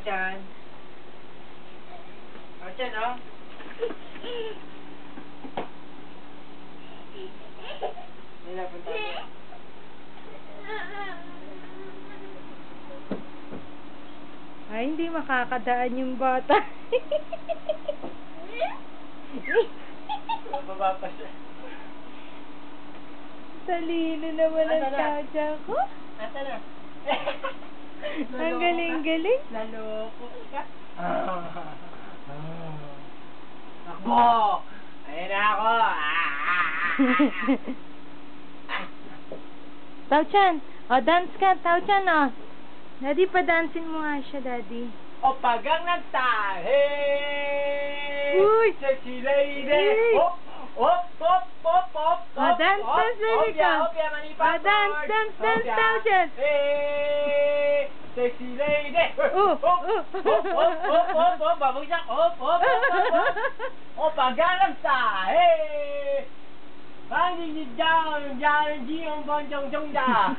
Tao-chan. Tao-chan, oh. Nila, punta mo. Ay, hindi makakadaan yung bata. Baba pa siya. Talino naman ang Asa na? Tao-chan ko. Asa na? Ang galing-galing. Naloko ka. Takbo! Ayan na ako! Tao-chan, dance ka, Tao-chan, Daddy, pa-dancein mo nga siya, Daddy. O pagang nagtahe! Uy! Sexy lady! Uy! Hop! Hop! Hop! Hop! Hop! Dance, dance, baby ka. Hopya, manipa! Dance, dance, dance, Tao-chan. Hey! Sexy lady! Oh! Hop! Hop! Hop! Hop! Hop! Hop! Babagsak! Hop! Hop! Hop! O pagang nagtahe! Pani down, down, Jiong Bon Jong Jong Da.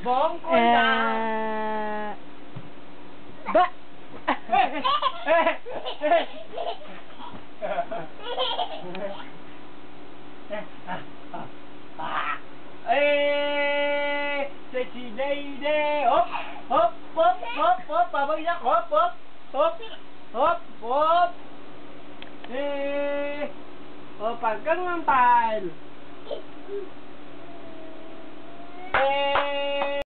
Bong ko na. Ba. Eh, sexy lady. Hop, hop, hop, hop, hop, babagsak. Hop, hop, hop, hop, hop. O paggang ng tile.